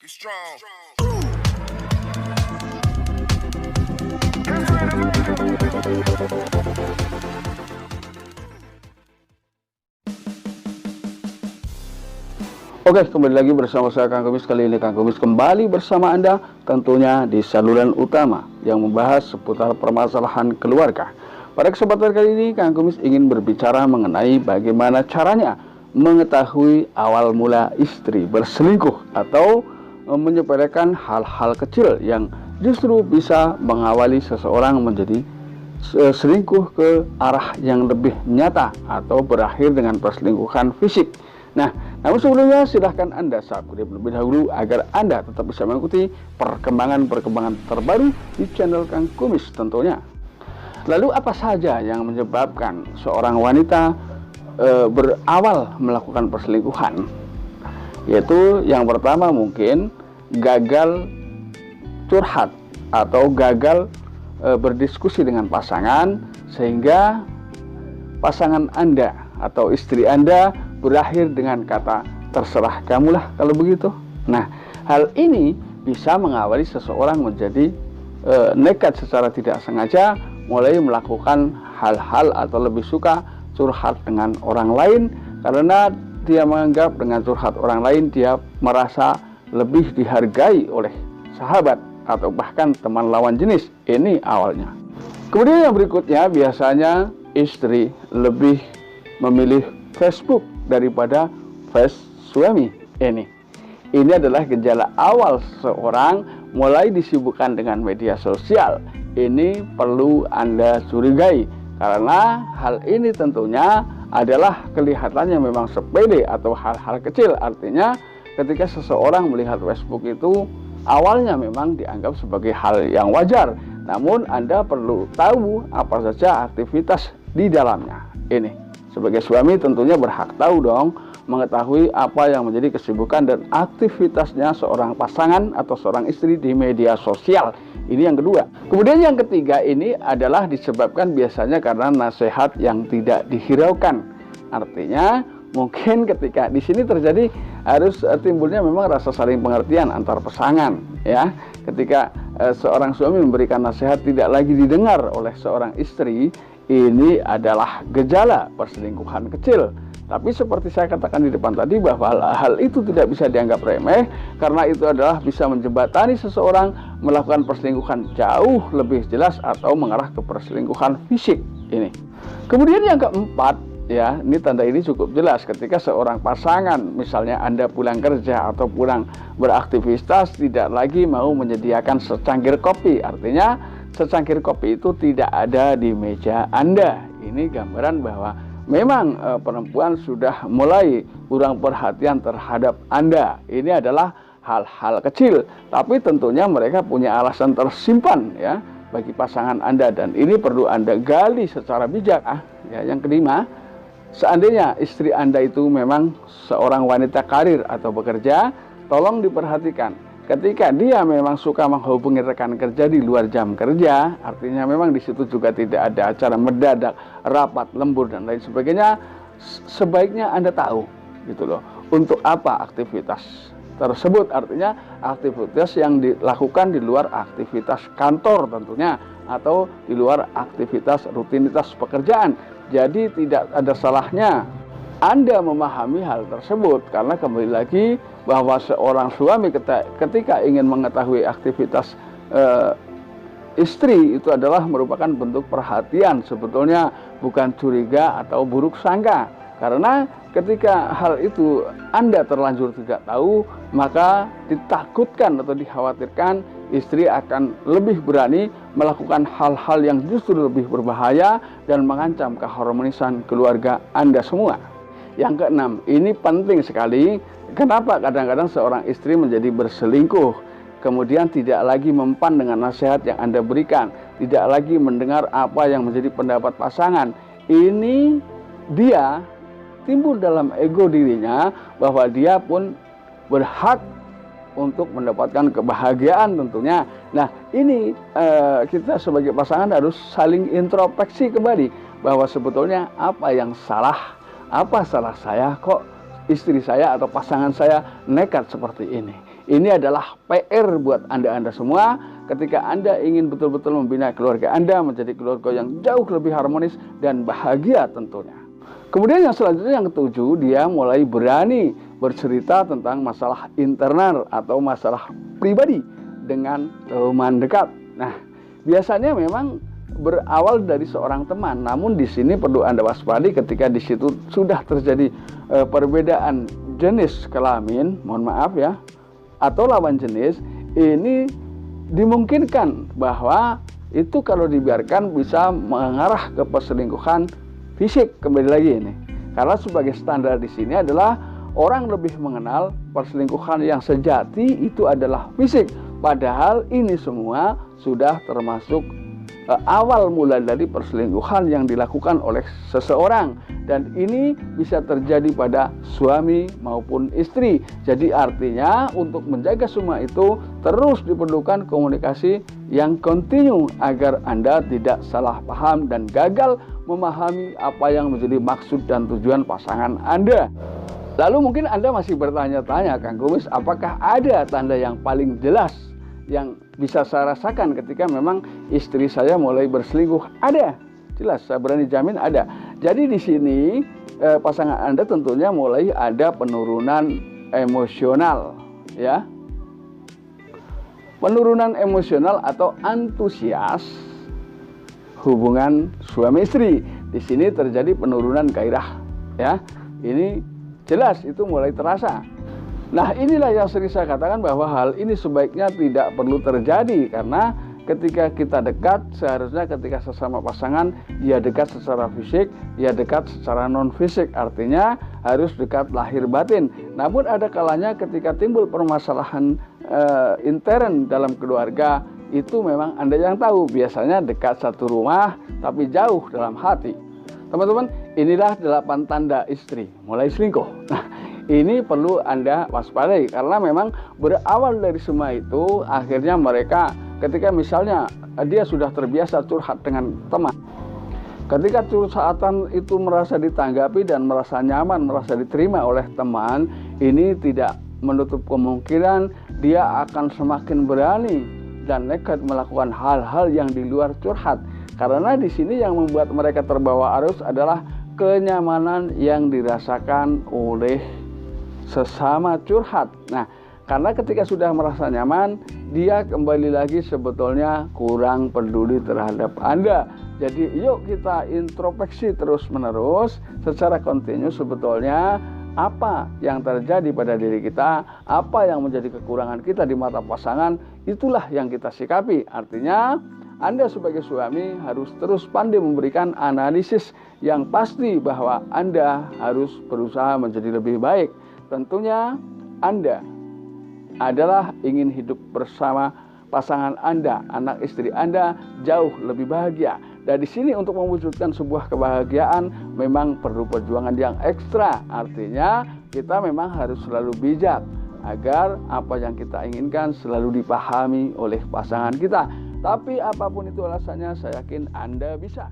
Be strong. Oke, kembali lagi bersama saya Kang Kumis. Kali ini Kang Kumis kembali bersama Anda tentunya di saluran utama yang membahas seputar permasalahan keluarga. Pada kesempatan kali ini Kang Kumis ingin berbicara mengenai bagaimana caranya mengetahui awal mula istri berselingkuh atau menyepelekan hal-hal kecil yang justru bisa mengawali seseorang menjadi selingkuh ke arah yang lebih nyata atau berakhir dengan perselingkuhan fisik. Nah, namun sebelumnya silahkan Anda subscribe lebih dahulu agar Anda tetap bisa mengikuti perkembangan-perkembangan terbaru di channel Kang Kumis tentunya. Lalu apa saja yang menyebabkan seorang wanita berawal melakukan perselingkuhan? Yaitu yang pertama mungkin gagal curhat atau gagal berdiskusi dengan pasangan sehingga pasangan Anda atau istri Anda berakhir dengan kata terserah kamulah kalau begitu. Nah, hal ini bisa mengawali seseorang menjadi nekat secara tidak sengaja mulai melakukan hal-hal atau lebih suka curhat dengan orang lain karena dia menganggap dengan curhat orang lain dia merasa lebih dihargai oleh sahabat atau bahkan teman lawan jenis. Ini awalnya. Kemudian yang berikutnya biasanya istri lebih memilih Facebook daripada face suami. Ini adalah gejala awal seseorang mulai disibukkan dengan media sosial. Ini perlu Anda curigai karena hal ini tentunya adalah kelihatannya memang sepele atau hal-hal kecil. Artinya ketika seseorang melihat Facebook itu awalnya memang dianggap sebagai hal yang wajar. Namun Anda perlu tahu apa saja aktivitas di dalamnya. Ini sebagai suami tentunya berhak tahu dong, mengetahui apa yang menjadi kesibukan dan aktivitasnya seorang pasangan atau seorang istri di media sosial. Ini yang kedua. Kemudian yang ketiga ini adalah disebabkan biasanya karena nasihat yang tidak dihiraukan. Artinya mungkin ketika di sini terjadi harus timbulnya memang rasa saling pengertian antar pasangan, ya. Ketika seorang suami memberikan nasihat tidak lagi didengar oleh seorang istri, ini adalah gejala perselingkuhan kecil. Tapi seperti saya katakan di depan tadi bahwa hal itu tidak bisa dianggap remeh karena itu adalah bisa menjembatani seseorang melakukan perselingkuhan jauh lebih jelas atau mengarah ke perselingkuhan fisik ini. Kemudian yang keempat, ya, ini tanda ini cukup jelas ketika seorang pasangan misalnya Anda pulang kerja atau pulang beraktivitas tidak lagi mau menyediakan secangkir kopi. Artinya secangkir kopi itu tidak ada di meja Anda. Ini gambaran bahwa memang perempuan sudah mulai kurang perhatian terhadap Anda. Ini adalah hal-hal kecil, tapi tentunya mereka punya alasan tersimpan ya bagi pasangan Anda dan ini perlu Anda gali secara bijak. Ya, yang kelima, seandainya istri Anda itu memang seorang wanita karir atau bekerja, tolong diperhatikan. Ketika dia memang suka menghubungi rekan kerja di luar jam kerja, artinya memang di situ juga tidak ada acara mendadak, rapat, lembur dan lain sebagainya, sebaiknya Anda tahu gitu loh. Untuk apa aktivitas tersebut? Artinya aktivitas yang dilakukan di luar aktivitas kantor tentunya atau di luar aktivitas rutinitas pekerjaan. Jadi tidak ada salahnya Anda memahami hal tersebut karena kembali lagi bahwa seorang suami ketika ingin mengetahui aktivitas istri itu adalah merupakan bentuk perhatian sebetulnya, bukan curiga atau buruk sangka. Karena ketika hal itu Anda terlanjur tidak tahu, maka ditakutkan atau dikhawatirkan istri akan lebih berani melakukan hal-hal yang justru lebih berbahaya dan mengancam keharmonisan keluarga Anda semua. Yang keenam, ini penting sekali. Kenapa kadang-kadang seorang istri menjadi berselingkuh, kemudian tidak lagi mempan dengan nasihat yang Anda berikan, tidak lagi mendengar apa yang menjadi pendapat pasangan. Ini dia timbul dalam ego dirinya bahwa dia pun berhak untuk mendapatkan kebahagiaan tentunya. Nah, ini kita sebagai pasangan harus saling introspeksi kembali bahwa sebetulnya apa yang salah. Apa salah saya kok istri saya atau pasangan saya nekat seperti ini? Ini adalah PR buat Anda semua ketika Anda ingin betul-betul membina keluarga Anda menjadi keluarga yang jauh lebih harmonis dan bahagia tentunya. Kemudian yang selanjutnya, yang ketujuh, dia mulai berani bercerita tentang masalah internal atau masalah pribadi dengan teman dekat. Nah, biasanya memang berawal dari seorang teman, namun di sini perlu Anda waspadi ketika di situ sudah terjadi perbedaan jenis kelamin, mohon maaf ya, atau lawan jenis. Ini dimungkinkan bahwa itu kalau dibiarkan bisa mengarah ke perselingkuhan fisik. Kembali lagi ini, karena sebagai standar di sini adalah orang lebih mengenal perselingkuhan yang sejati itu adalah fisik, padahal ini semua sudah termasuk awal mula dari perselingkuhan yang dilakukan oleh seseorang, dan ini bisa terjadi pada suami maupun istri. Jadi artinya untuk menjaga semua itu terus diperlukan komunikasi yang kontinu agar Anda tidak salah paham dan gagal memahami apa yang menjadi maksud dan tujuan pasangan Anda. Lalu mungkin Anda masih bertanya-tanya, Kang Kumis, apakah ada tanda yang paling jelas yang bisa saya rasakan ketika memang istri saya mulai berselingkuh? Ada, jelas, saya berani jamin ada. Jadi di sini pasangan Anda tentunya mulai ada penurunan emosional, ya, penurunan emosional atau antusias hubungan suami istri. Di sini terjadi penurunan gairah, ya, ini jelas itu mulai terasa. Nah, inilah yang sering saya katakan bahwa hal ini sebaiknya tidak perlu terjadi, karena ketika kita dekat, seharusnya ketika sesama pasangan ya dekat secara fisik, ya dekat secara non fisik, artinya harus dekat lahir batin. Namun ada kalanya ketika timbul permasalahan intern dalam keluarga, itu memang Anda yang tahu, biasanya dekat satu rumah tapi jauh dalam hati. Teman-teman, inilah 8 tanda istri mulai selingkuh. Nah, ini perlu Anda waspadai, karena memang berawal dari semua itu akhirnya mereka ketika misalnya dia sudah terbiasa curhat dengan teman, ketika curhatan itu merasa ditanggapi dan merasa nyaman, merasa diterima oleh teman, ini tidak menutup kemungkinan dia akan semakin berani dan nekat melakukan hal-hal yang di luar curhat, karena di sini yang membuat mereka terbawa arus adalah kenyamanan yang dirasakan oleh sesama curhat. Nah, karena ketika sudah merasa nyaman, dia kembali lagi sebetulnya kurang peduli terhadap Anda. Jadi yuk kita introspeksi terus-menerus secara kontinu, sebetulnya apa yang terjadi pada diri kita, apa yang menjadi kekurangan kita di mata pasangan, itulah yang kita sikapi. Artinya Anda sebagai suami harus terus pandai memberikan analisis yang pasti bahwa Anda harus berusaha menjadi lebih baik. Tentunya Anda adalah ingin hidup bersama pasangan Anda, anak istri Anda jauh lebih bahagia. Dan di sini untuk mewujudkan sebuah kebahagiaan memang perlu perjuangan yang ekstra. Artinya kita memang harus selalu bijak agar apa yang kita inginkan selalu dipahami oleh pasangan kita. Tapi apapun itu alasannya, saya yakin Anda bisa.